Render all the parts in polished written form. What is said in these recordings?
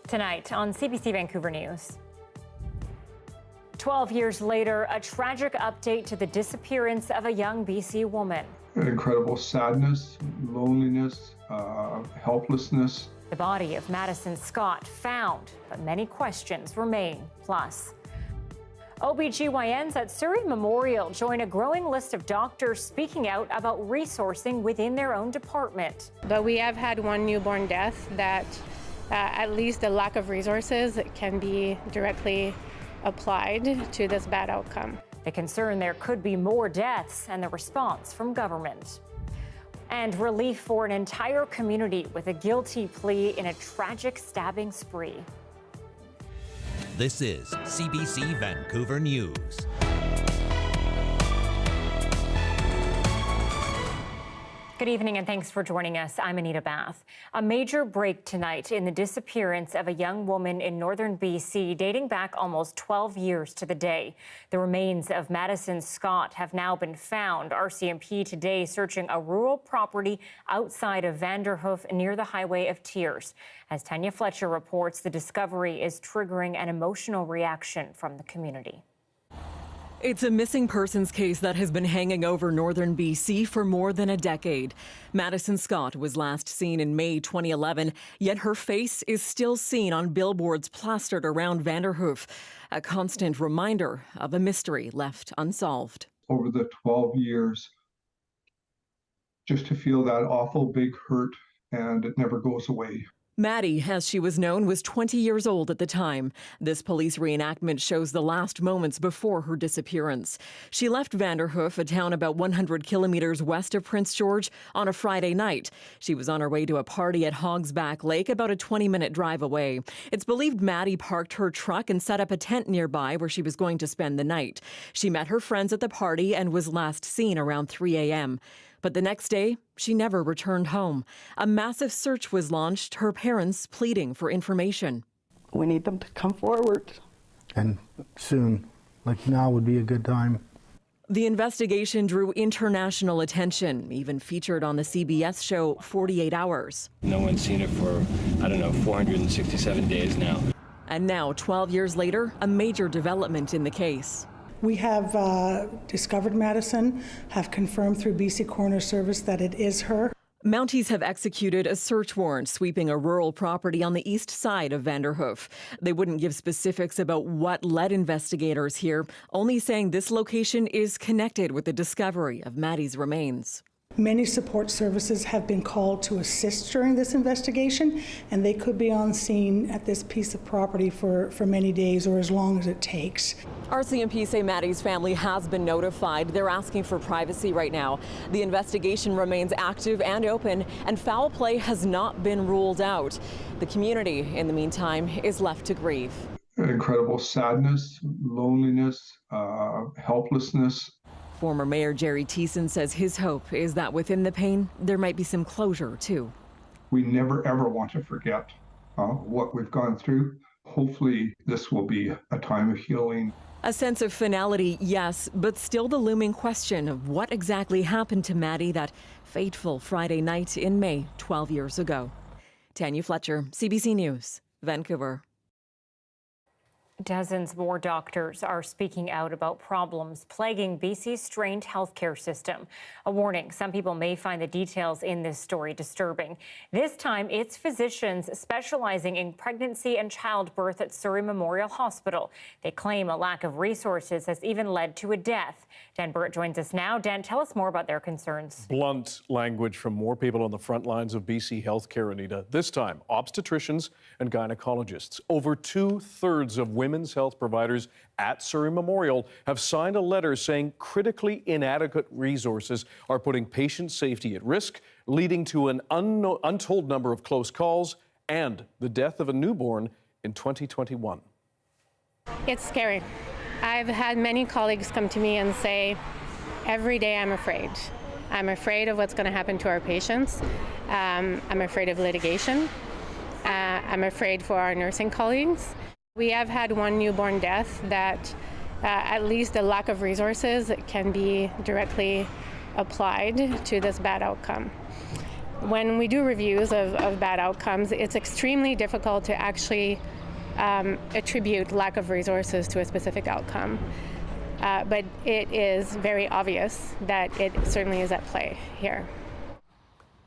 Tonight on CBC Vancouver News. 12 years later, a tragic update to the disappearance of a young BC woman. Incredible sadness, loneliness, helplessness. The body of Madison Scott found, but many questions remain. Plus, OBGYNs at Surrey Memorial join a growing list of doctors speaking out about resourcing within their own department. But we have had one newborn death that at least the lack of resources can be directly applied to this bad outcome. The concern there could be more deaths and the response from government. And relief for an entire community with a guilty plea in a tragic stabbing spree. This is CBC Vancouver News. Good evening and thanks for joining us. I'm Anita Bathe. A major break tonight in the disappearance of a young woman in northern BC dating back almost 12 years to the day. The remains of Madison Scott have now been found. RCMP today searching a rural property outside of Vanderhoof near the Highway of Tears. As Tanya Fletcher reports, the discovery is triggering an emotional reaction from the community. It's a missing persons case that has been hanging over northern BC for more than a decade. Madison Scott was last seen in May 2011, yet her face is still seen on billboards plastered around Vanderhoof, a constant reminder of a mystery left unsolved. Over the 12 years, just to feel that awful big hurt, and it never goes away. Maddie, as she was known, was 20 years old at the time. This police reenactment shows the last moments before her disappearance. She left Vanderhoof, a town about 100 kilometers west of Prince George, on a Friday night. She was on her way to a party at Hogsback Lake, about a 20-minute drive away. It's believed Maddie parked her truck and set up a tent nearby where she was going to spend the night. She met her friends at the party and was last seen around 3 a.m. But the next day, she never returned home. A massive search was launched, her parents pleading for information. We need them to come forward. And soon, like now would be a good time. The investigation drew international attention, even featured on the CBS show 48 Hours. No one's seen it for, 467 days now. And now, 12 years later, a major development in the case. We have discovered Madison, have confirmed through BC Coroner Service that it is her. Mounties have executed a search warrant sweeping a rural property on the east side of Vanderhoof. They wouldn't give specifics about what led investigators here, only saying this location is connected with the discovery of Maddie's remains. Many support services have been called to assist during this investigation, and they could be on scene at this piece of property for many days or as long as it takes. RCMP say Maddie's family has been notified. They're asking for privacy right now. The investigation remains active and open, and foul play has not been ruled out. The community, in the meantime, is left to grieve. Incredible sadness, loneliness, helplessness. Former Mayor Jerry Thiessen says his hope is that within the pain, there might be some closure, too. We never, ever want to forget what we've gone through. Hopefully, this will be a time of healing. A sense of finality, yes, but still the looming question of what exactly happened to Maddie that fateful Friday night in May 12 years ago. Tanya Fletcher, CBC News, Vancouver. Dozens more doctors are speaking out about problems plaguing BC's strained healthcare system. A warning, some people may find the details in this story disturbing. This time, it's physicians specializing in pregnancy and childbirth at Surrey Memorial Hospital. They claim a lack of resources has even led to a death. Dan Burrett joins us now. Dan, tell us more about their concerns. Blunt language from more people on the front lines of BC healthcare, Anita. This time, obstetricians and gynecologists. Over 2/3 of women's health providers at Surrey Memorial have signed a letter saying critically inadequate resources are putting patient safety at risk, leading to an untold number of close calls and the death of a newborn in 2021. It's scary. I've had many colleagues come to me and say, every day I'm afraid. I'm afraid of what's going to happen to our patients. I'm afraid of litigation. I'm afraid for our nursing colleagues. We have had one newborn death that at least the lack of resources can be directly applied to this bad outcome. When we do reviews of bad outcomes, it's extremely difficult to actually attribute lack of resources to a specific outcome. But it is very obvious that it certainly is at play here.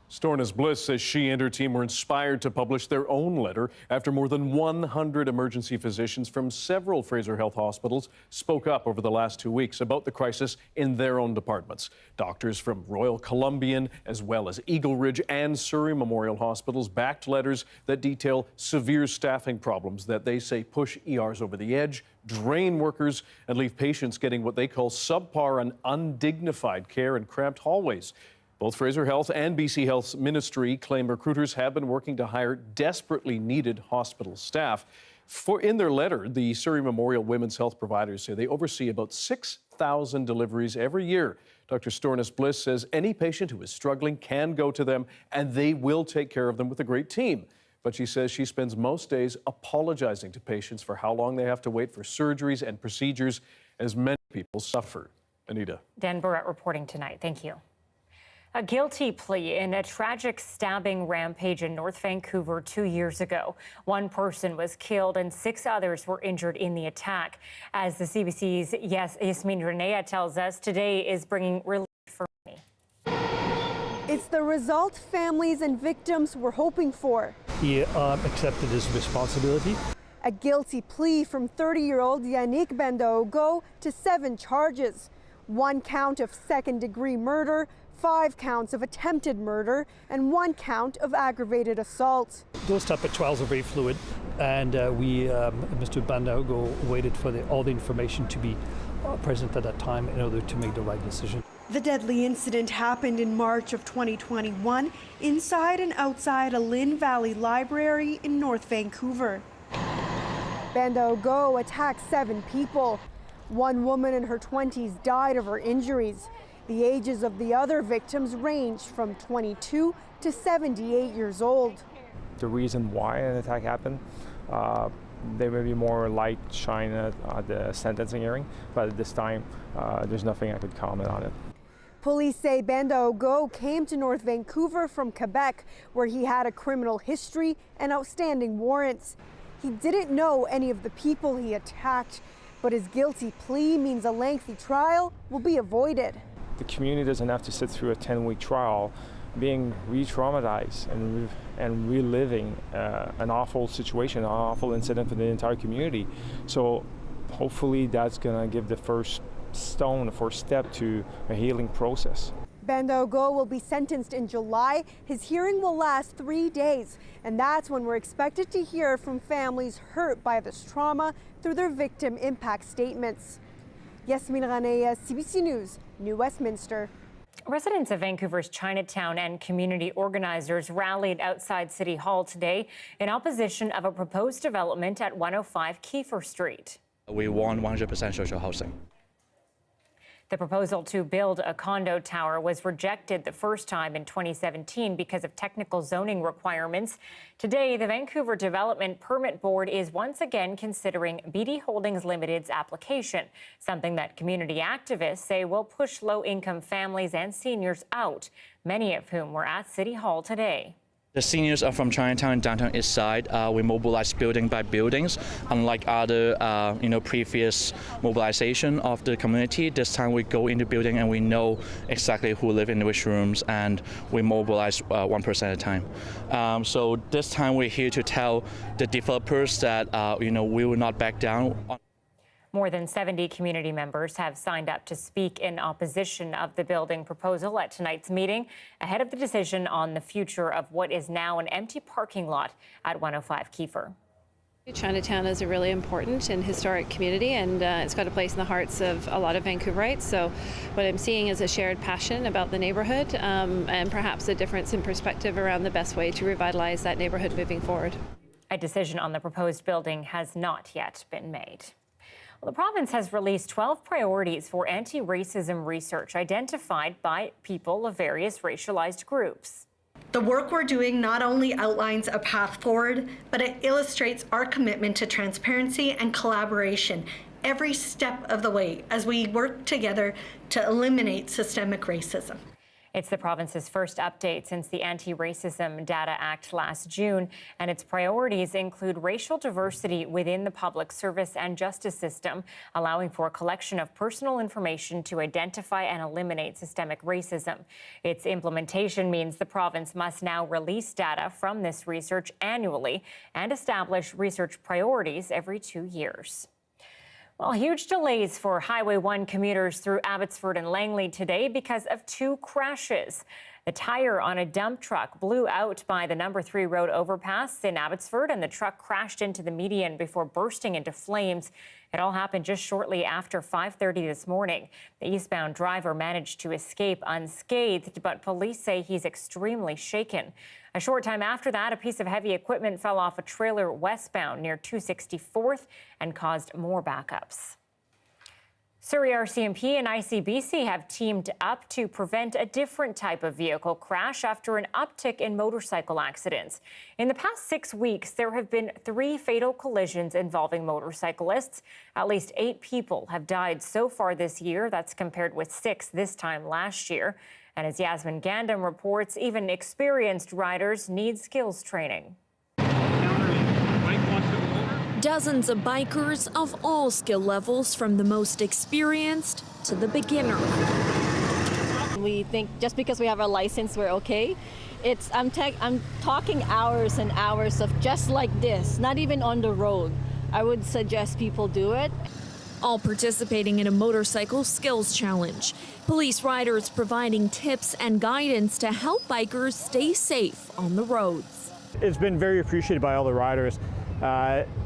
Stornis Bliss says she and her team were inspired to publish their own letter after more than 100 emergency physicians from several Fraser Health hospitals spoke up over the last 2 weeks about the crisis in their own departments. Doctors from Royal Columbian, as well as Eagle Ridge and Surrey Memorial Hospitals backed letters that detail severe staffing problems that they say push ERs over the edge, drain workers, and leave patients getting what they call subpar and undignified care in cramped hallways. Both Fraser Health and BC Health's ministry claim recruiters have been working to hire desperately needed hospital staff. In their letter, the Surrey Memorial Women's Health providers say they oversee about 6,000 deliveries every year. Dr. Stornis Bliss says any patient who is struggling can go to them and they will take care of them with a great team. But she says she spends most days apologizing to patients for how long they have to wait for surgeries and procedures, as many people suffer. Anita. Dan Barrett reporting tonight. Thank you. A guilty plea in a tragic stabbing rampage in North Vancouver 2 years ago. One person was killed and 6 others were injured in the attack. As the CBC's Yasmin Renea tells us, today is bringing relief for many. It's the result families and victims were hoping for. He accepted his responsibility. A guilty plea from 30-year-old Yannick Bandaogo to 7 charges. 1 count of second-degree murder, 5 counts of attempted murder, and 1 count of aggravated assault. Those type of trials are very fluid, and Mr. Bandaogo waited for all the information to be present at that time in order to make the right decision. The deadly incident happened in March of 2021 inside and outside a Lynn Valley library in North Vancouver. Bandaogo attacked 7 people. 1 woman in her 20s died of her injuries. The ages of the other victims ranged from 22 to 78 years old. The reason why an attack happened, there may be more light shine at the sentencing hearing, but at this time, there's nothing I could comment on it. Police say Bandaogo came to North Vancouver from Quebec, where he had a criminal history and outstanding warrants. He didn't know any of the people he attacked, but his guilty plea means a lengthy trial will be avoided. The community doesn't have to sit through a 10-week trial being re-traumatized and reliving an awful situation, an awful incident for the entire community. So hopefully that's going to give the first stone, the first step to a healing process. Bandaogo will be sentenced in July. His hearing will last 3 days, and that's when we're expected to hear from families hurt by this trauma through their victim impact statements. Yasmin Renea, CBC News, New Westminster. Residents of Vancouver's Chinatown and community organizers rallied outside City Hall today in opposition of a proposed development at 105 Kiefer Street. We want 100% social housing. The proposal to build a condo tower was rejected the first time in 2017 because of technical zoning requirements. Today, the Vancouver Development Permit Board is once again considering BD Holdings Limited's application, something that community activists say will push low-income families and seniors out, many of whom were at City Hall today. The seniors are from Chinatown and downtown east side. We mobilize building by buildings. Unlike other, previous mobilization of the community, this time we go into building and we know exactly who live in which rooms, and we mobilize 1 person at a time. So this time we're here to tell the developers that, we will not back down. More than 70 community members have signed up to speak in opposition of the building proposal at tonight's meeting, ahead of the decision on the future of what is now an empty parking lot at 105 Kiefer. Chinatown is a really important and historic community, and it's got a place in the hearts of a lot of Vancouverites. So what I'm seeing is a shared passion about the neighborhood and perhaps a difference in perspective around the best way to revitalize that neighborhood moving forward. A decision on the proposed building has not yet been made. Well, the province has released 12 priorities for anti-racism research identified by people of various racialized groups. The work we're doing not only outlines a path forward, but it illustrates our commitment to transparency and collaboration every step of the way as we work together to eliminate systemic racism. It's the province's first update since the Anti-Racism Data Act last June, and its priorities include racial diversity within the public service and justice system, allowing for a collection of personal information to identify and eliminate systemic racism. Its implementation means the province must now release data from this research annually and establish research priorities every 2 years. Well, huge delays for Highway 1 commuters through Abbotsford and Langley today because of 2 crashes. The tire on a dump truck blew out by the number 3 road overpass in Abbotsford, and the truck crashed into the median before bursting into flames. It all happened just shortly after 5:30 this morning. The eastbound driver managed to escape unscathed, but police say he's extremely shaken. A short time after that, a piece of heavy equipment fell off a trailer westbound near 264th and caused more backups. Surrey RCMP and ICBC have teamed up to prevent a different type of vehicle crash after an uptick in motorcycle accidents. In the past 6 weeks, there have been 3 fatal collisions involving motorcyclists. At least 8 people have died so far this year. That's compared with 6 this time last year. And as Yasmin Gandam reports, even experienced riders need skills training. Dozens of bikers of all skill levels, from the most experienced to the beginner. We think just because we have a license, we're okay. I'm talking hours and hours of just like this, not even on the road. I would suggest people do it. All participating in a motorcycle skills challenge. Police riders providing tips and guidance to help bikers stay safe on the roads. It's been very appreciated by all the riders.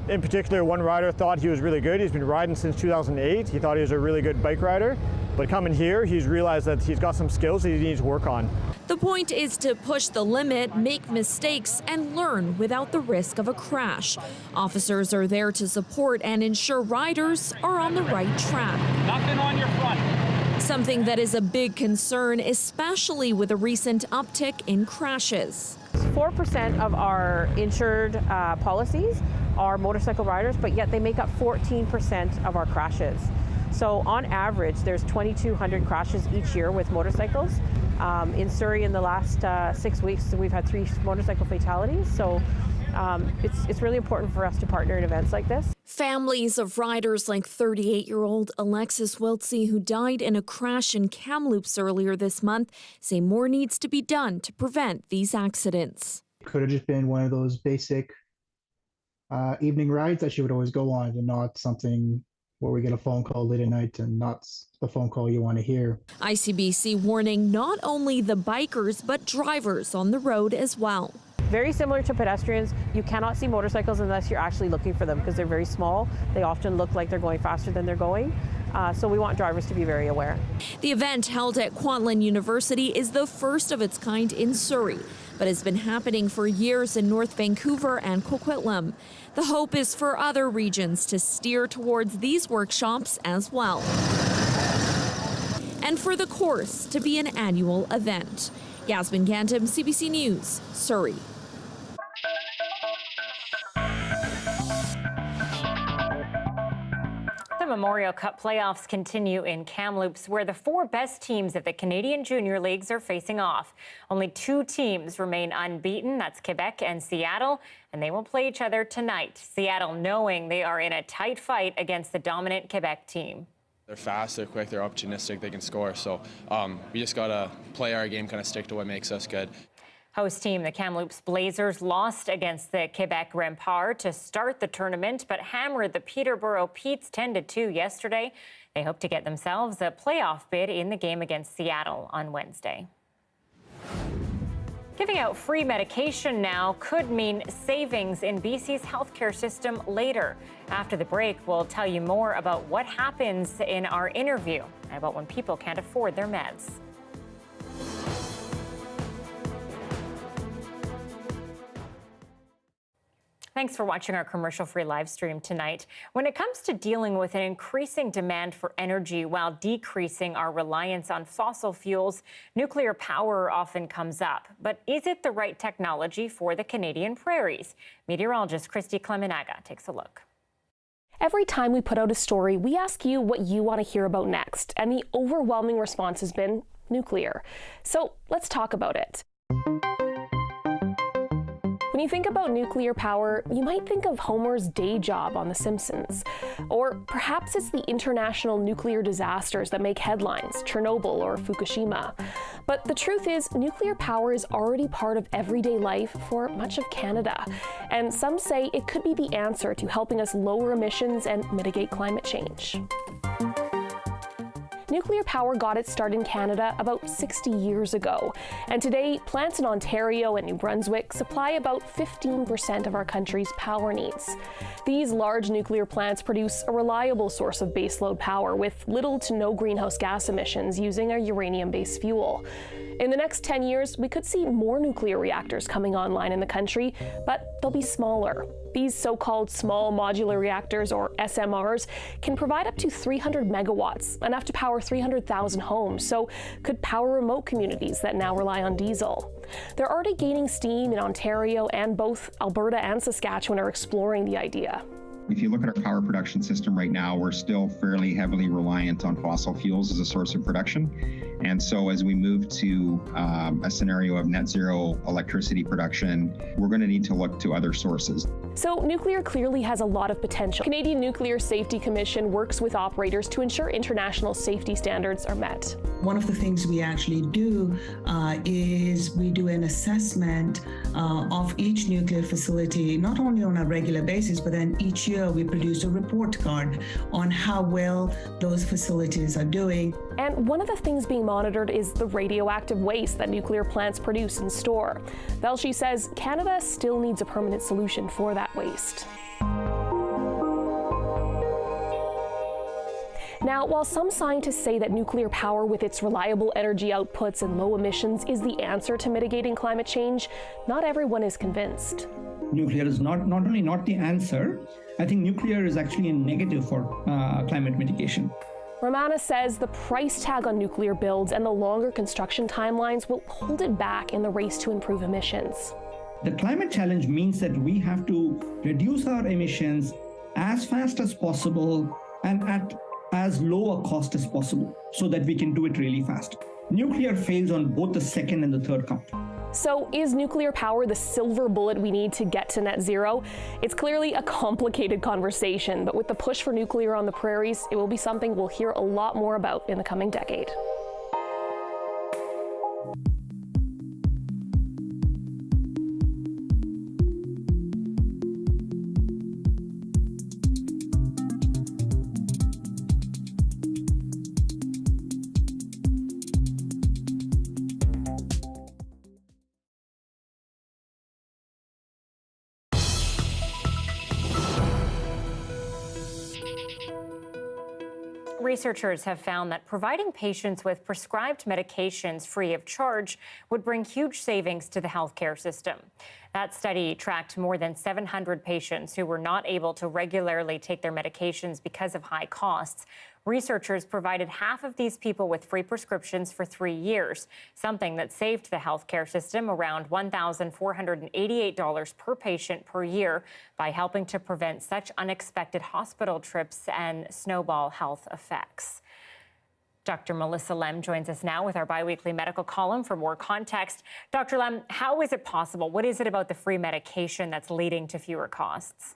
In particular, one rider thought he was really good. He's been riding since 2008. He thought he was a really good bike rider. But coming here, he's realized that he's got some skills that he needs to work on. The point is to push the limit, make mistakes, and learn without the risk of a crash. Officers are there to support and ensure riders are on the right track. Nothing on your front. Something that is a big concern, especially with a recent uptick in crashes. 4% of our insured policies are motorcycle riders, but yet they make up 14% of our crashes. So on average, there's 2,200 crashes each year with motorcycles. In Surrey, in the last 6 weeks, we've had 3 motorcycle fatalities. So it's really important for us to partner in events like this. Families of riders like 38-year-old Alexis Wiltsey, who died in a crash in Kamloops earlier this month, say more needs to be done to prevent these accidents. Could have just been one of those basic evening rides that she would always go on, and not something where we get a phone call late at night and not the phone call you want to hear. ICBC warning not only the bikers, but drivers on the road as well. Very similar to pedestrians, you cannot see motorcycles unless you're actually looking for them because they're very small. They often look like they're going faster than they're going. So we want drivers to be very aware. The event, held at Kwantlen University, is the first of its kind in Surrey, but has been happening for years in North Vancouver and Coquitlam. The hope is for other regions to steer towards these workshops as well, and for the course to be an annual event. Yasmin Gandam, CBC News, Surrey. The Memorial Cup playoffs continue in Kamloops, where the 4 best teams of the Canadian Junior Leagues are facing off. Only 2 teams remain unbeaten. That's Quebec and Seattle, and they will play each other tonight. Seattle knowing they are in a tight fight against the dominant Quebec team. They're fast, they're quick, they're opportunistic, they can score. So we just got to play our game, kind of stick to what makes us good. Host team, the Kamloops Blazers, lost against the Quebec Remparts to start the tournament, but hammered the Peterborough Petes 10-2 yesterday. They hope to get themselves a playoff bid in the game against Seattle on Wednesday. Giving out free medication now could mean savings in BC's healthcare system later. After the break, we'll tell you more about what happens in our interview and about when people can't afford their meds. Thanks for watching our commercial-free live stream tonight. When it comes to dealing with an increasing demand for energy while decreasing our reliance on fossil fuels, nuclear power often comes up. But is it the right technology for the Canadian prairies? Meteorologist Christy Clemenaga takes a look. Every time we put out a story, we ask you what you want to hear about next, and the overwhelming response has been nuclear. So let's talk about it. When you think about nuclear power, you might think of Homer's day job on The Simpsons. Or perhaps it's the international nuclear disasters that make headlines, Chernobyl or Fukushima. But the truth is, nuclear power is already part of everyday life for much of Canada. And some say it could be the answer to helping us lower emissions and mitigate climate change. Nuclear power got its start in Canada about 60 years ago, and today plants in Ontario and New Brunswick supply about 15% of our country's power needs. These large nuclear plants produce a reliable source of baseload power with little to no greenhouse gas emissions using a uranium-based fuel. In the next 10 years, we could see more nuclear reactors coming online in the country, but they'll be smaller. These so-called small modular reactors, or SMRs, can provide up to 300 megawatts, enough to power 300,000 homes, so could power remote communities that now rely on diesel. They're already gaining steam in Ontario, and both Alberta and Saskatchewan are exploring the idea. If you look at our power production system right now, we're still fairly heavily reliant on fossil fuels as a source of production. And so as we move to a scenario of net zero electricity production, we're going to need to look to other sources. So nuclear clearly has a lot of potential. Canadian Nuclear Safety Commission works with operators to ensure international safety standards are met. One of the things we actually do is we do an assessment of each nuclear facility, not only on a regular basis, but then each year we produce a report card on how well those facilities are doing. And one of the things being monitored is the radioactive waste that nuclear plants produce and store. Velshi says Canada still needs a permanent solution for that waste. Now, while some scientists say that nuclear power with its reliable energy outputs and low emissions is the answer to mitigating climate change, not everyone is convinced. Nuclear is not only not the answer, I think nuclear is actually a negative for climate mitigation. Romana says the price tag on nuclear builds and the longer construction timelines will hold it back in the race to improve emissions. The climate challenge means that we have to reduce our emissions as fast as possible and at as low a cost as possible so that we can do it really fast. Nuclear fails on both the second and the third count. So is nuclear power the silver bullet we need to get to net zero? It's clearly a complicated conversation, but with the push for nuclear on the prairies, it will be something we'll hear a lot more about in the coming decade. Researchers have found that providing patients with prescribed medications free of charge would bring huge savings to the healthcare system. That study tracked more than 700 patients who were not able to regularly take their medications because of high costs. Researchers provided half of these people with free prescriptions for 3 years, something that saved the healthcare system around $1,488 per patient per year by helping to prevent such unexpected hospital trips and snowball health effects. Dr. Melissa Lem joins us now with our biweekly medical column for more context. Dr. Lem, how is it possible? What is it about the free medication that's leading to fewer costs?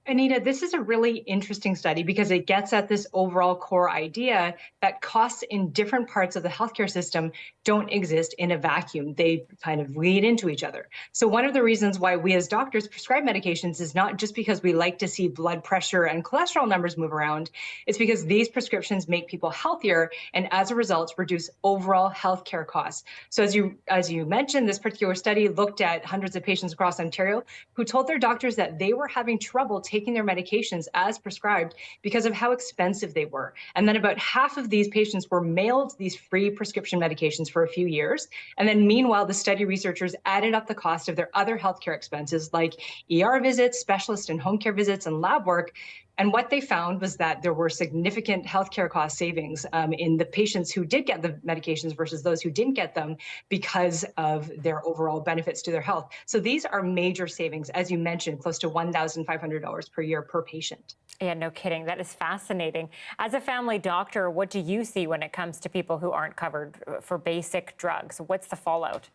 Anita, this is a really interesting study because it gets at this overall core idea that costs in different parts of the healthcare system don't exist in a vacuum. They kind of lead into each other. So one of the reasons why we as doctors prescribe medications is not just because we like to see blood pressure and cholesterol numbers move around. It's because these prescriptions make people healthier and as a result reduce overall healthcare costs. So as you mentioned, this particular study looked at hundreds of patients across Ontario who told their doctors that they were having trouble taking their medications as prescribed because of how expensive they were. And then about half of these patients were mailed these free prescription medications for a few years. And then meanwhile, the study researchers added up the cost of their other healthcare expenses like ER visits, specialist and home care visits, and lab work And what they found was that there were significant healthcare cost savings in the patients who did get the medications versus those who didn't get them because of their overall benefits to their health. So these are major savings, as you mentioned, close to $1,500 per year per patient. Yeah, no kidding. That is fascinating. As a family doctor, what do you see when it comes to people who aren't covered for basic drugs? What's the fallout?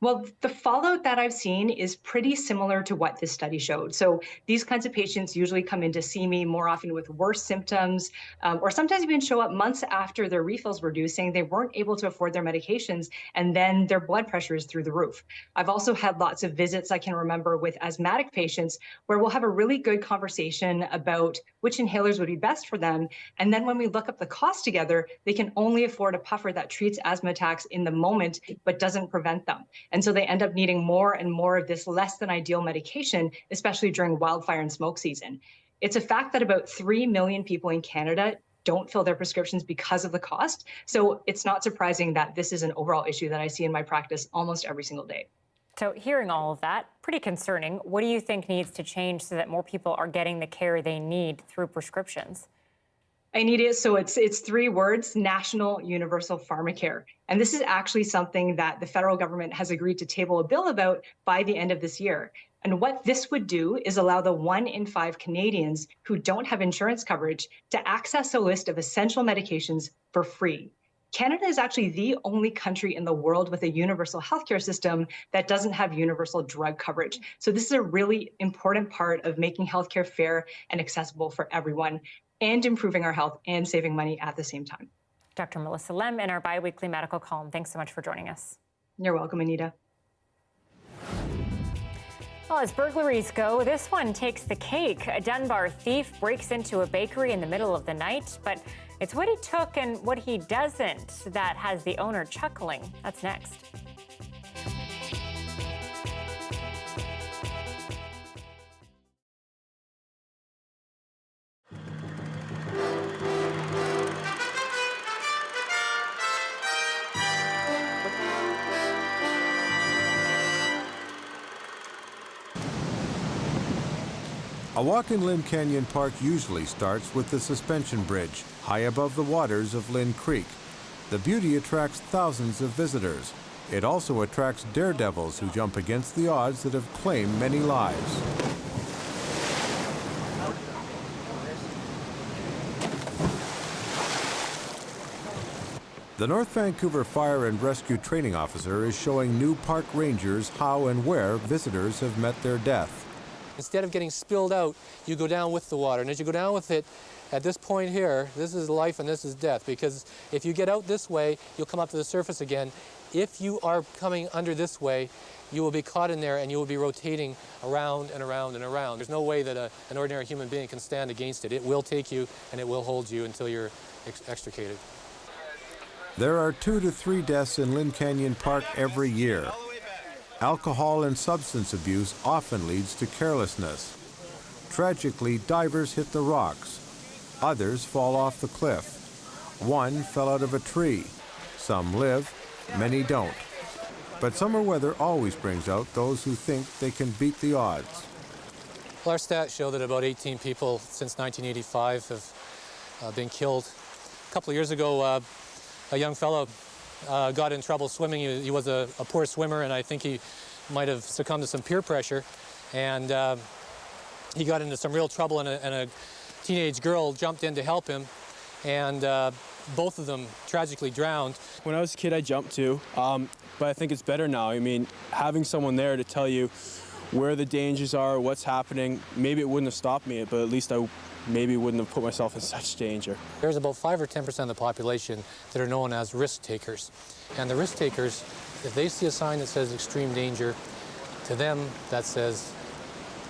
Well, the fallout that I've seen is pretty similar to what this study showed. So these kinds of patients usually come in to see me more often with worse symptoms, or sometimes even show up months after their refills were due saying they weren't able to afford their medications, and then their blood pressure is through the roof. I've also had lots of visits I can remember with asthmatic patients where we'll have a really good conversation about which inhalers would be best for them. And then when we look up the cost together, they can only afford a puffer that treats asthma attacks in the moment, but doesn't prevent them. And so they end up needing more and more of this less than ideal medication, especially during wildfire and smoke season. It's a fact that about 3 million people in Canada don't fill their prescriptions because of the cost. So it's not surprising that this is an overall issue that I see in my practice almost every single day. So hearing all of that, pretty concerning. What do you think needs to change so that more people are getting the care they need through prescriptions? Anita, so it's 3 words: national universal pharmacare. And this is actually something that the federal government has agreed to table a bill about by the end of this year. And what this would do is allow the 1 in 5 Canadians who don't have insurance coverage to access a list of essential medications for free. Canada is actually the only country in the world with a universal healthcare system that doesn't have universal drug coverage. So this is a really important part of making healthcare fair and accessible for everyone, and improving our health and saving money at the same time. Dr. Melissa Lem in our biweekly medical column. Thanks so much for joining us. You're welcome, Anita. Well, as burglaries go, this one takes the cake. A Dunbar thief breaks into a bakery in the middle of the night, but it's what he took and what he doesn't that has the owner chuckling. That's next. A walk in Lynn Canyon Park usually starts with the suspension bridge, high above the waters of Lynn Creek. The beauty attracts thousands of visitors. It also attracts daredevils who jump against the odds that have claimed many lives. The North Vancouver Fire and Rescue Training Officer is showing new park rangers how and where visitors have met their death. Instead of getting spilled out, you go down with the water. And as you go down with it, at this point here, this is life and this is death. Because if you get out this way, you'll come up to the surface again. If you are coming under this way, you will be caught in there and you will be rotating around and around and around. There's no way that an ordinary human being can stand against it. It will take you and it will hold you until you're extricated. There are 2 to 3 deaths in Lynn Canyon Park every year. Alcohol and substance abuse often leads to carelessness. Tragically, divers hit the rocks. Others fall off the cliff. One fell out of a tree. Some live, many don't. But summer weather always brings out those who think they can beat the odds. Well, our stats show that about 18 people since 1985 have been killed. A couple of years ago, a young fellow got in trouble swimming. He was a poor swimmer, and I think he might have succumbed to some peer pressure. And he got into some real trouble, and a teenage girl jumped in to help him, and both of them tragically drowned. When I was a kid, I jumped too, but I think it's better now. I mean, having someone there to tell you where the dangers are, what's happening, maybe it wouldn't have stopped me, but at least I maybe wouldn't have put myself in such danger. There's about 5 or 10% of the population that are known as risk takers. And the risk takers, if they see a sign that says extreme danger, to them that says,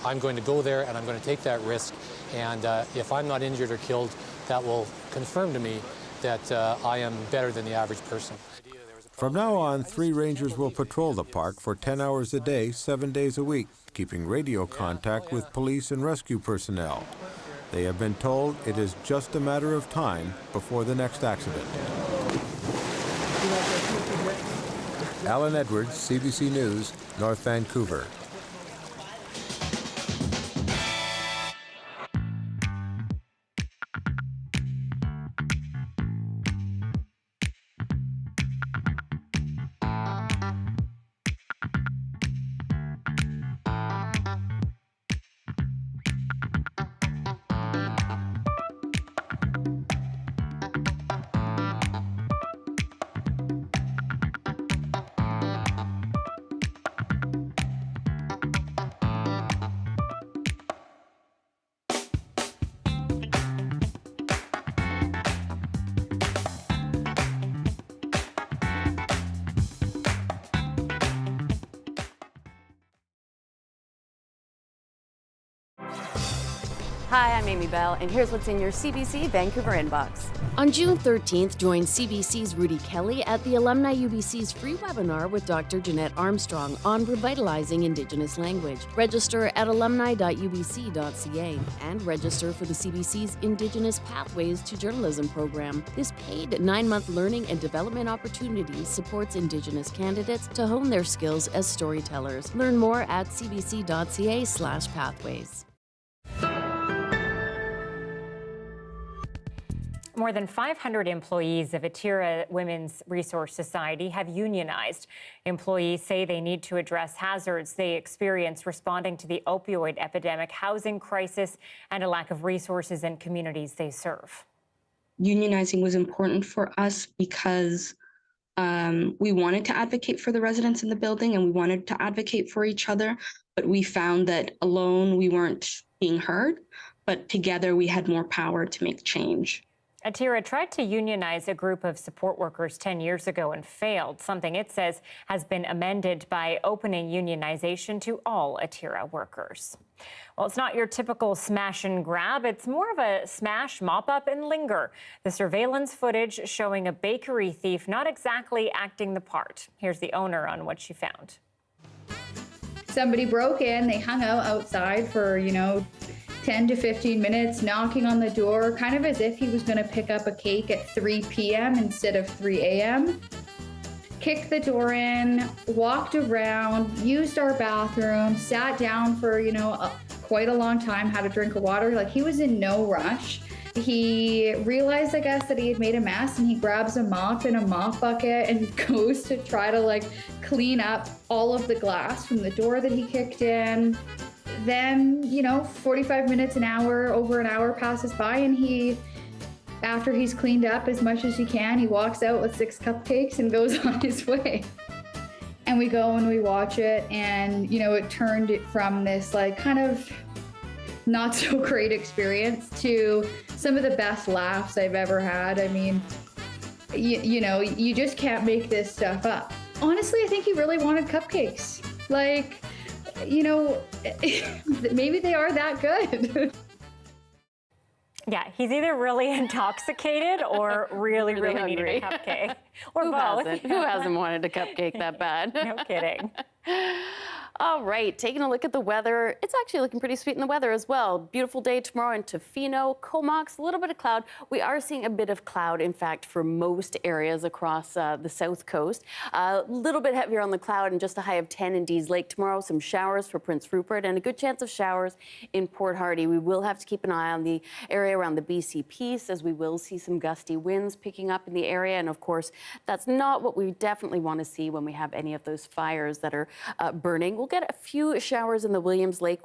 I'm going to go there and I'm going to take that risk. And if I'm not injured or killed, that will confirm to me that I am better than the average person. From now on, 3 rangers will patrol the park for 10 hours a day, 7 days a week, keeping radio contact with police and rescue personnel. They have been told it is just a matter of time before the next accident. Alan Edwards, CBC News, North Vancouver. Hi, I'm Amy Bell, and here's what's in your CBC Vancouver inbox. On June 13th, join CBC's Rudy Kelly at the Alumni UBC's free webinar with Dr. Jeanette Armstrong on revitalizing Indigenous language. Register at alumni.ubc.ca and register for the CBC's Indigenous Pathways to Journalism program. This paid 9-month learning and development opportunity supports Indigenous candidates to hone their skills as storytellers. Learn more at cbc.ca/pathways. More than 500 employees of Atira Women's Resource Society have unionized. Employees say they need to address hazards they experience responding to the opioid epidemic, housing crisis, and a lack of resources in communities they serve. Unionizing was important for us because we wanted to advocate for the residents in the building and we wanted to advocate for each other, but we found that alone we weren't being heard, but together we had more power to make change. Atira tried to unionize a group of support workers 10 years ago and failed, something it says has been amended by opening unionization to all Atira workers. Well, it's not your typical smash and grab. It's more of a smash, mop up, and linger. The surveillance footage showing a bakery thief not exactly acting the part. Here's the owner on what she found. Somebody broke in, they hung out outside for, 10 to 15 minutes, knocking on the door, kind of as if he was going to pick up a cake at 3 p.m. instead of 3 a.m. Kicked the door in, walked around, used our bathroom, sat down for, quite a long time, had a drink of water. Like, he was in no rush. He realized, I guess, that he had made a mess, and he grabs a mop and a mop bucket and goes to try to clean up all of the glass from the door that he kicked in. Then, 45 minutes, over an hour passes by, and after he's cleaned up as much as he can, he walks out with 6 cupcakes and goes on his way. And we go and we watch it, and, it turned it from this kind of not so great experience to some of the best laughs I've ever had. I mean, you just can't make this stuff up. Honestly, I think he really wanted cupcakes. Maybe they are that good. Yeah, he's either really intoxicated or really needed a cupcake. Or both. Who hasn't wanted a cupcake that bad? No kidding. All right, taking a look at the weather. It's actually looking pretty sweet in the weather as well. Beautiful day tomorrow in Tofino, Comox, a little bit of cloud. We are seeing a bit of cloud, in fact, for most areas across the south coast. A little bit heavier on the cloud and just a high of 10 in Dees Lake tomorrow. Some showers for Prince Rupert and a good chance of showers in Port Hardy. We will have to keep an eye on the area around the BC Peace, as we will see some gusty winds picking up in the area. And of course, that's not what we definitely want to see when we have any of those fires that are burning. We'll get a few showers in the Williams Lake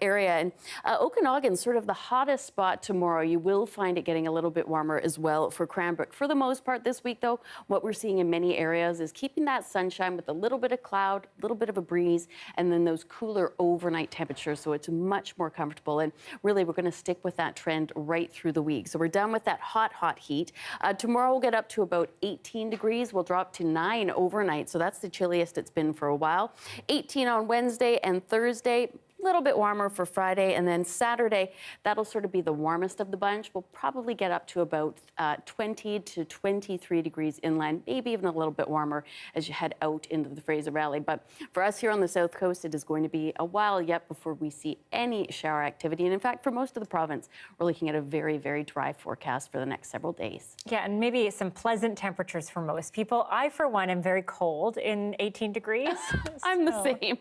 area, and Okanagan's sort of the hottest spot tomorrow. You will find it getting a little bit warmer as well for Cranbrook. For the most part this week, though, what we're seeing in many areas is keeping that sunshine with a little bit of cloud, a little bit of a breeze, and then those cooler overnight temperatures, so it's much more comfortable. And really, we're going to stick with that trend right through the week. So we're done with that hot heat. Tomorrow we'll get up to about 18 degrees. We'll drop to 9 overnight, so that's the chilliest it's been for a while. 18 on Wednesday and Thursday. A little bit warmer for Friday, and then Saturday, that'll sort of be the warmest of the bunch. We'll probably get up to about 20 to 23 degrees inland, maybe even a little bit warmer as you head out into the Fraser Valley. But for us here on the south coast, it is going to be a while yet before we see any shower activity. And in fact, for most of the province, we're looking at a very, very dry forecast for the next several days. Yeah, and maybe some pleasant temperatures for most people. I, for one, am very cold in 18 degrees. I'm the same.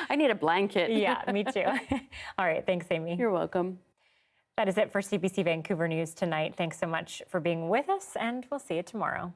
I need a blanket. Yeah, me too. All right, thanks, Amy. You're welcome. That is it for CBC Vancouver News tonight. Thanks so much for being with us, and we'll see you tomorrow.